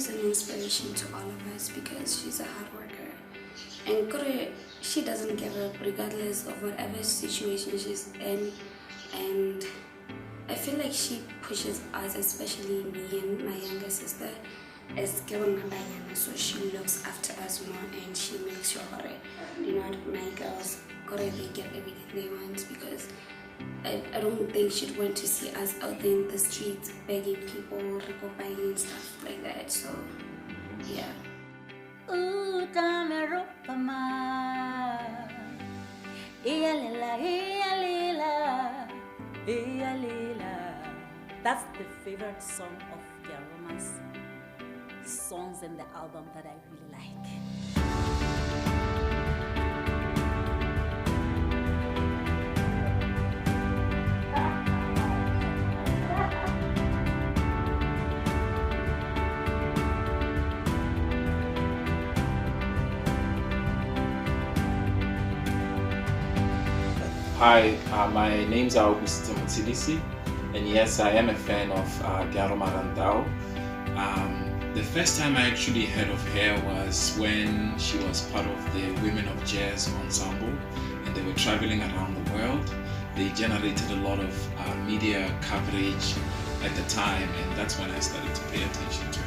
always an inspiration to all of us because she's a hard worker. And Kore, she doesn't give up regardless of whatever situation she's in. And I feel like she pushes us, especially me and my younger sister, as so she looks after us more and she makes sure that, my girls, they get everything they want, because I don't think she'd want to see us out there in the streets begging people, buying and stuff like that. So, yeah. That's the favorite song of Kearoma's songs in the album that I really like. Hi, my name's Augusto Mutsilisi, and yes, I am a fan of Kearoma Rantao. The first time I actually heard of her was when she was part of the Women of Jazz ensemble, and they were traveling around the world. They generated a lot of media coverage at the time, and that's when I started to pay attention to her.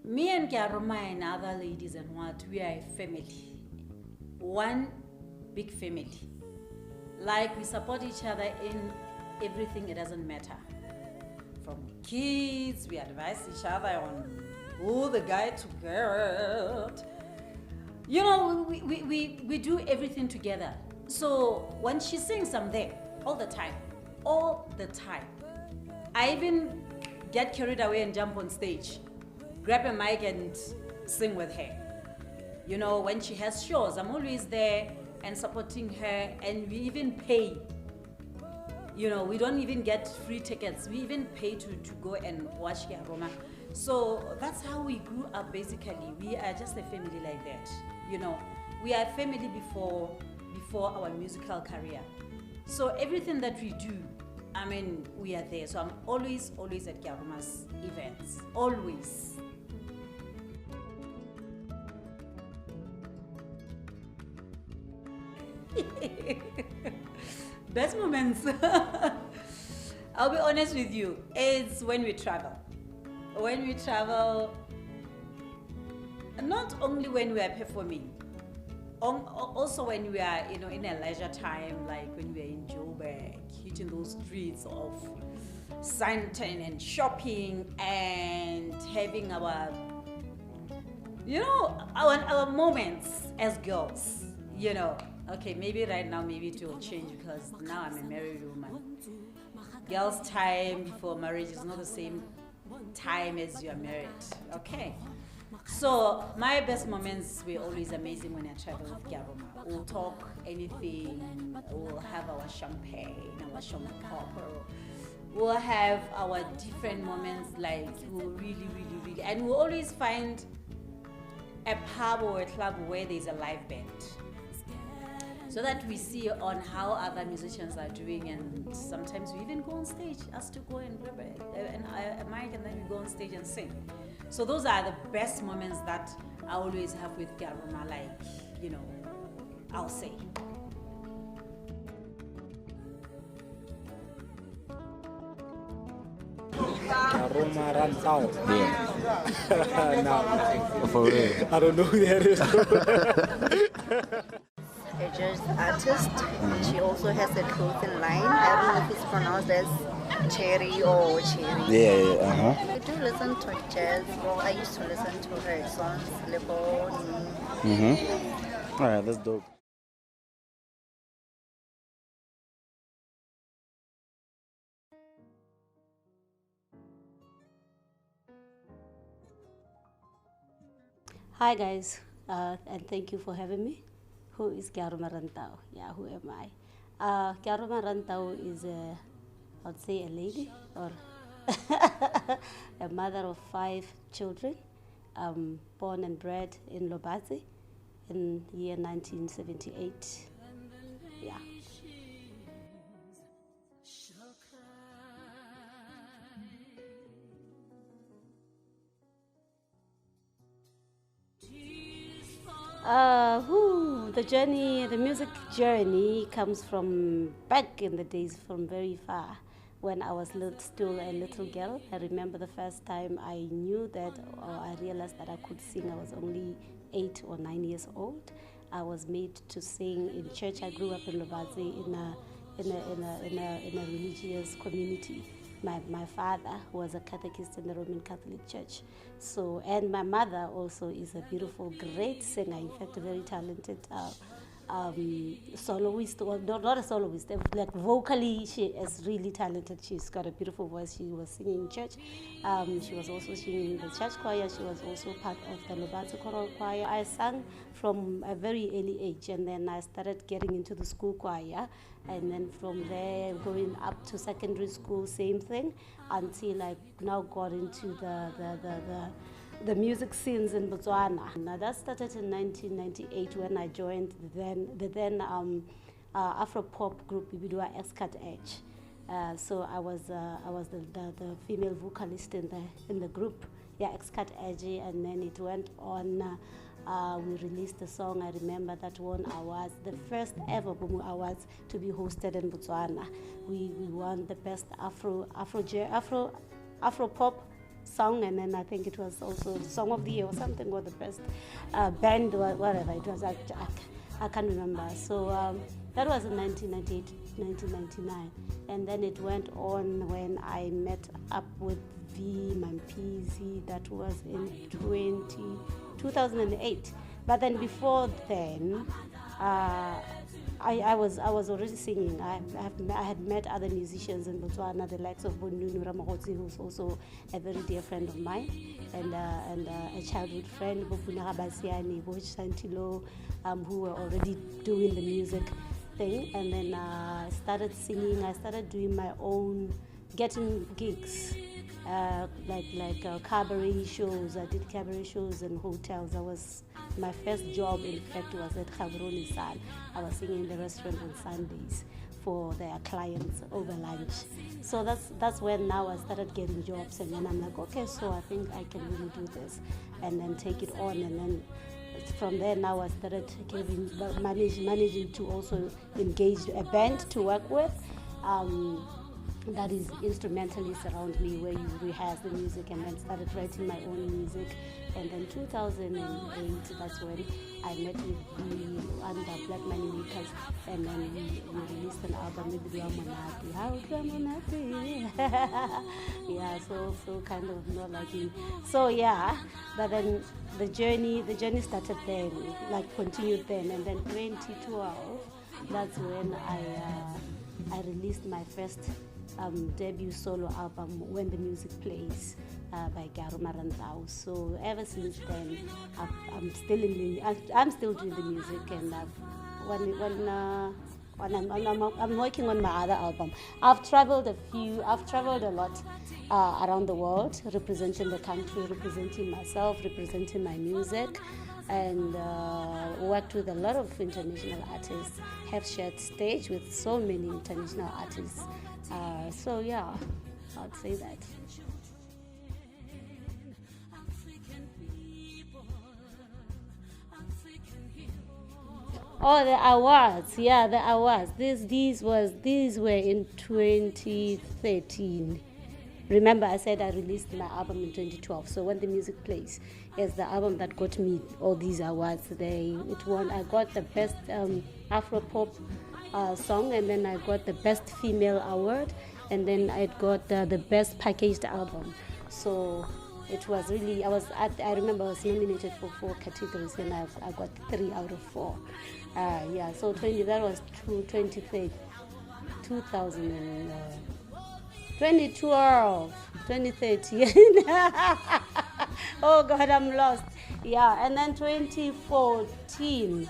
Me and Kearoma and other ladies and what, we are a family. One big family. Like, we support each other in everything, it doesn't matter. From kids, we advise each other on who the guy to get. You know, we do everything together. So when she sings, I'm there all the time. All the time. I even get carried away and jump on stage, grab a mic and sing with her. You know, when she has shows, I'm always there and supporting her, and we even pay. You know, we don't even get free tickets. We even pay to go and watch Kearoma. So that's how we grew up, basically. We are just a family like that. You know, we are a family before our musical career. So everything that we do, I mean, we are there. So I'm always at Kearoma's events. Always. Best moments. I'll be honest with you, it's when we travel. When we travel, not only when we are performing, also when we are, you know, in a leisure time, like when we are in Joburg, hitting those streets of Sandton and shopping and having our, you know, our moments as girls, you know. Okay, maybe right now, maybe it will change because now I'm a married woman. Girls' time before marriage is not the same time as you are married, okay? So my best moments were always amazing when I travel with Kearoma. We'll talk anything, we'll have our champagne, our champagne. We'll have our different moments, like we'll really, and we'll always find a pub or a club where there's a live band, so that we see on how other musicians are doing, and sometimes we even go on stage, us to go and grab a mic, and then we go on stage and sing. So those are the best moments that I always have with Kearoma, like, you know, I'll say. Kearoma Rantao. Yeah. No, For real. I don't know who that is. A jazz artist. She also has a clothing line. I don't know if it's pronounced as Cherry or Cherry. Yeah. I do listen to jazz. Well, I used to listen to her songs, All right, that's dope. Hi guys, and thank you for having me. Who is Kearoma Rantao? Yeah, who am I? Kearoma Rantao is I'd say a lady or a mother of 5 children, born and bred in Lobatse in year 1978. Yeah. The music journey comes from back in the days, from very far. When I was still a little girl, I remember the first time I knew that, or I realized that I could sing. I was only 8 or 9 years old. I was made to sing in church. I grew up in Lobatse in a religious community. My father was a catechist in the Roman Catholic Church. So, and my mother also is a beautiful, great singer. In fact, a very talented soloist, or not a soloist, like vocally she is really talented. She's got a beautiful voice. She was singing in church. She was also singing in the church choir. She was also part of the Lobatse choral choir. I sang from a very early age, and then I started getting into the school choir, and then from there going up to secondary school, same thing, until I now got into the music scenes in Botswana. Now that started in 1998 when I joined the then Afro-pop group Bibidwa X-Cut Edge. So I was the female vocalist in the group, yeah, X-Cut Edge, and then it went on. We released a song, I remember, that won awards, the first ever Bomu Awards to be hosted in Botswana. We won the best Afro-pop song, and then I think it was also Song of the Year or something, or the best band, or whatever it was. I can't remember. So that was in 1998, 1999. And then it went on when I met up with V Mampizi. That was in 2008. But then before then, I was already singing. I had met other musicians in Botswana, the likes of Bonunu Ramagotsi, who's also a very dear friend of mine, and a childhood friend, Bopuna Basiani, Boch Santilo, who were already doing the music thing. And then I started singing. I started doing my own, getting gigs. Like cabaret shows. I did cabaret shows in hotels. My first job, in fact, was at Gaborone San. I was singing in the restaurant on Sundays for their clients over lunch. So that's when now I started getting jobs, and then I'm like, okay, so I think I can really do this, and then take it on. And then from there now I started managing to also engage a band to work with. That is instrumentalists around me, where you rehearse the music, and then started writing my own music. And then 2008, that's when I met with the under Black Money Makers, and then we released an album, yeah, so kind of not like me. So yeah, but then the journey started then, like continued then, and then 2012, that's when I released my first debut solo album, When the Music Plays, by Kearoma Rantao. So ever since then, I'm still doing the music, and I'm working on my other album. I've traveled a lot around the world, representing the country, representing myself, representing my music, and worked with a lot of international artists, have shared stage with so many international artists. So yeah, I'd say that. Oh, the awards. Yeah, the awards. These were in 2013. Remember, I said I released my album in 2012. So When the Music Plays is the album that got me all these awards. I got the best Afro-pop song, and then I got the best female award, and then I got the best packaged album. So it was really, I remember I was nominated for 4 categories, and I got 3 out of 4. Yeah, so that was 2012, 2013. Oh God, I'm lost. Yeah, and then 2014,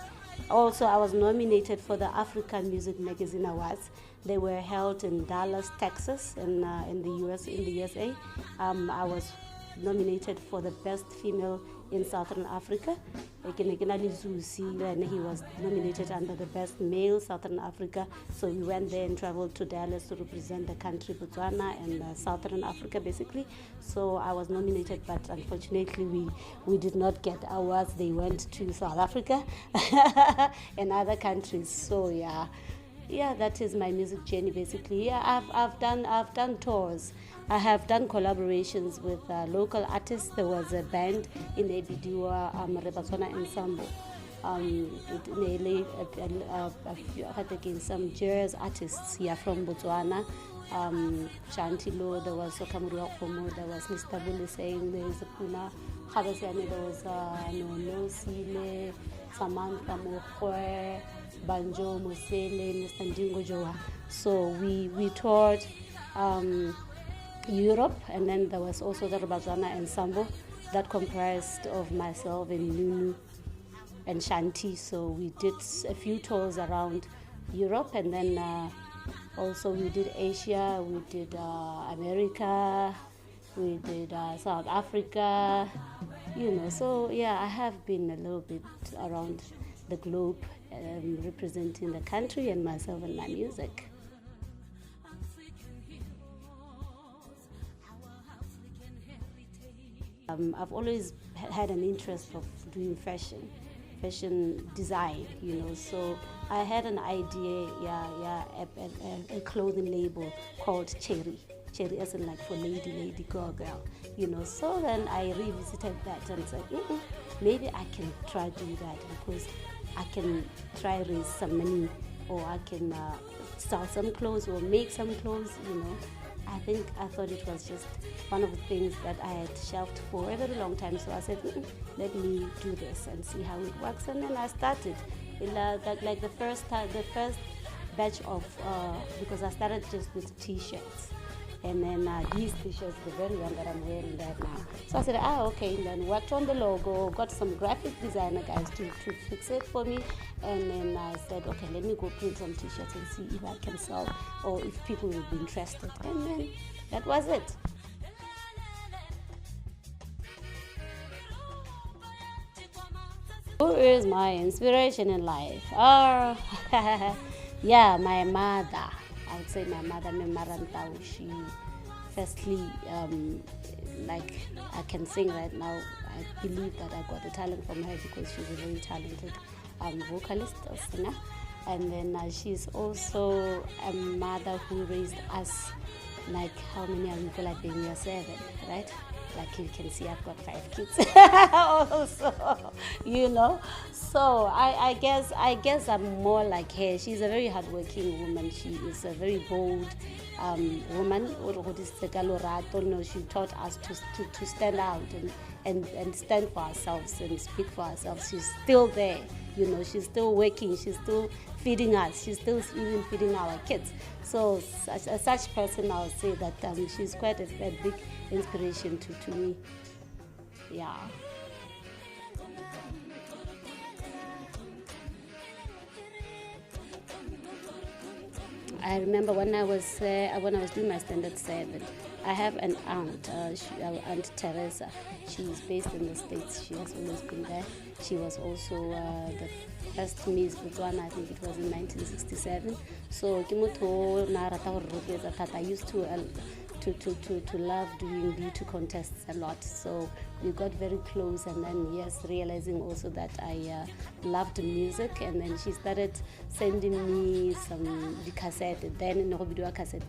also I was nominated for the African Music Magazine Awards. They were held in Dallas, Texas, in the USA. I was nominated for the best female in Southern Africa. And he was nominated under the best male Southern Africa. So we went there and traveled to Dallas to represent the country Botswana and Southern Africa basically. So I was nominated, but unfortunately we did not get awards. They went to South Africa and other countries. So yeah, that is my music journey basically. Yeah, I've done tours. I have done collaborations with local artists. There was a band in Ebidiwa, Botswana Ensemble. Some jazz artists here from Botswana. Shantilo, there was Sokamuru Akpomo, there was Mr. Bully saying there is a Puna, Habasiani, there was Nono Sile, Samantha Mokwe, Banjo Musele, Mr. Ndingo Joa. So we toured Europe, and then there was also the Botswana Ensemble that comprised of myself and Nunu and Shanti. So we did a few tours around Europe, and then also we did Asia, we did America, we did South Africa, so yeah, I have been a little bit around the globe representing the country and myself and my music. I've always had an interest of doing fashion design, so I had an idea, a clothing label called Cherry as in like for lady, girl, so then I revisited that and said, maybe I can try do that, because I can try raise some money, or I can sell some clothes or make some clothes, I thought it was just one of the things that I had shelved for a very long time. So I said, let me do this and see how it works. And then I started. Like the first batch of, because I started just with t-shirts. And then these t-shirts, the very one that I'm wearing right now. So I said, okay, and then worked on the logo, got some graphic designer guys to fix it for me. And then I said, okay, let me go print some t-shirts and see if I can sell or if people will be interested. And then that was it. Who is my inspiration in life? Yeah, my mother. I would say my mother, Kearoma Rantao. She, firstly, like I can sing right now. I believe that I got the talent from her because she's a very talented vocalist or singer. And then she's also a mother who raised us. Like, how many are we? Like being your 7, right? Like you can see, I've got 5 kids also, So I guess I'm more like her. She's a very hardworking woman. She is a very bold woman. She taught us to stand out and stand for ourselves and speak for ourselves. She's still there, she's still working, she's still feeding us, she's still even feeding our kids. So as such person, I would say that she's quite a big inspiration to me. Yeah. I remember when I was doing my standard 7, I have an aunt, Aunt Teresa. She's based in the States. She has always been there. She was also the first Miss Botswana, I think it was in 1967. So I used to love doing beauty contests a lot. So we got very close, and then realizing also that I loved music, and then she started sending me some cassette. Then cassette,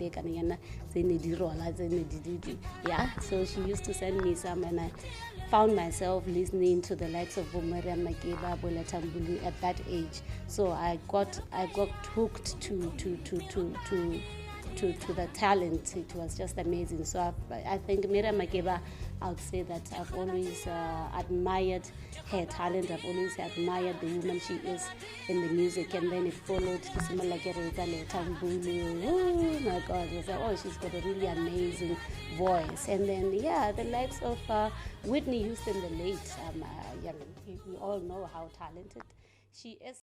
so she used to send me some, and I found myself listening to the likes of Bomeria Makeba, Bola Tambulu at that age. So I got hooked to the talent. It was just amazing. So I think Miriam Makeba, I would say that I've always admired her talent. I've always admired the woman she is in the music, and then it followed oh my God, I was like, she's got a really amazing voice. And then the likes of Whitney Houston, the late, we all know how talented she is.